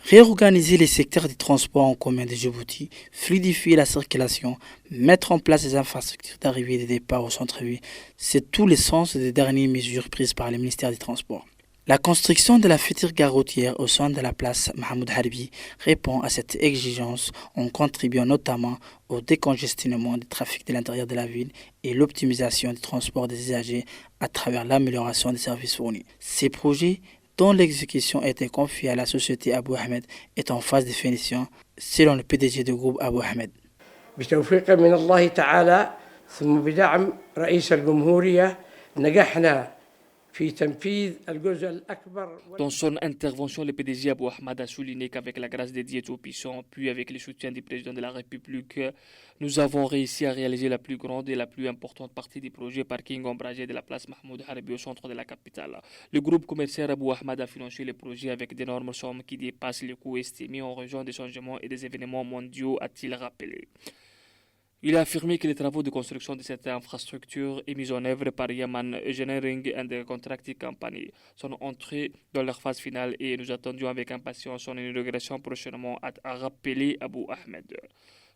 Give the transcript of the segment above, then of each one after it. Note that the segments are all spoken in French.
Réorganiser les secteurs des transports en commun de Djibouti, fluidifier la circulation, mettre en place des infrastructures d'arrivée et de départ au centre-ville, c'est tout le sens des dernières mesures prises par le ministère des Transports. La construction de la future gare routière au sein de la place Mahmoud Harbi répond à cette exigence en contribuant notamment au décongestionnement du trafic de l'intérieur de la ville et l'optimisation du transport des usagers à travers l'amélioration des services fournis. Ces projets dont l'exécution a été confiée à la société Abou Ahmed est en phase de finition, selon le PDG du groupe Abou Ahmed. بتوفيق من الله تعالى ثم بدعم رئيس الجمهورية نجحنا في تنفيذ الجزء الأكبر. Dans son intervention, le PDG Abou Ahmed a souligné qu'avec la grâce des dieux tout-puissants, puis avec le soutien du président de la République, nous avons réussi à réaliser la plus grande et la plus importante partie du projet parking ombragé de la place Mahmoud Harbi au centre de la capitale. Le groupe commercial Abou Ahmed a financé le projet avec d'énormes sommes qui dépassent les coûts estimés en raison des changements et des événements mondiaux, a-t-il rappelé. Il a affirmé que les travaux de construction de cette infrastructure et mis en œuvre par Yaman Engineering and Contracting Company sont entrés dans leur phase finale et nous attendions avec impatience son inauguration prochainement, a rappelé Abou Ahmed.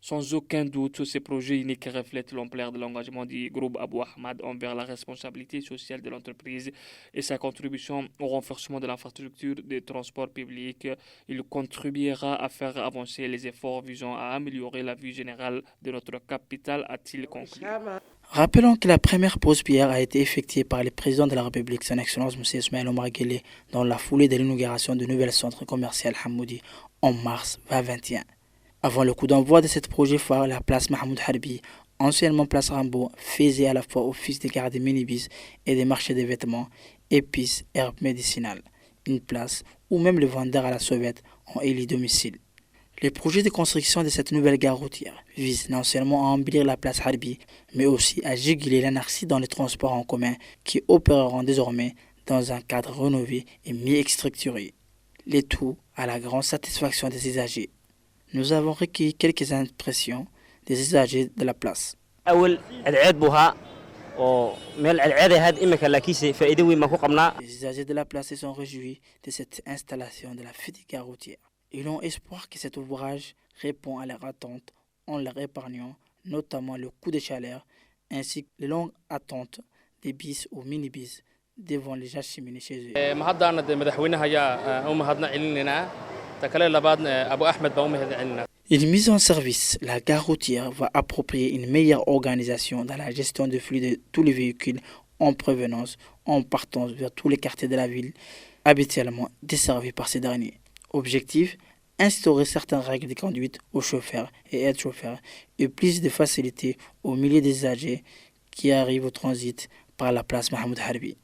Sans aucun doute, ces projets uniques reflètent l'ampleur de l'engagement du groupe Abou Ahmed envers la responsabilité sociale de l'entreprise et sa contribution au renforcement de l'infrastructure des transports publics. Il contribuera à faire avancer les efforts visant à améliorer la vie générale de notre capitale, a-t-il conclu. Rappelons que la première pause pierre a été effectuée par le président de la République, son Excellence M. Ismaël Omar Guelleh, dans la foulée de l'inauguration du nouvel centre commercial Hamoudi en mars 2021. Avant le coup d'envoi de ce projet phare, la place Mahmoud Harbi, anciennement place Rambo, faisait à la fois office de gare des minibus et des marchés de vêtements, épices, herbes médicinales. Une place où même les vendeurs à la sauvette ont élu domicile. Les projets de construction de cette nouvelle gare routière visent non seulement à embellir la place Harbi, mais aussi à juguler l'anarchie dans les transports en commun qui opéreront désormais dans un cadre rénové et mieux structuré. Le tout à la grande satisfaction des usagers. Nous avons recueilli quelques impressions des usagers de la place. Les usagers de la place se sont réjouis de cette installation de la future gare routière. Ils ont espoir que cet ouvrage répond à leurs attentes en leur épargnant notamment le coût de chaleur ainsi que les longues attentes des bis ou minibus devant les acheminés chez eux. Une mise en service, la gare routière va approprier une meilleure organisation dans la gestion des flux de tous les véhicules en provenance, en partance vers tous les quartiers de la ville, habituellement desservis par ces derniers. Objectif, instaurer certaines règles de conduite aux chauffeurs et aides-chauffeurs et plus de facilité aux milliers d'usagers qui arrivent au transit par la place Mahmoud Harbi.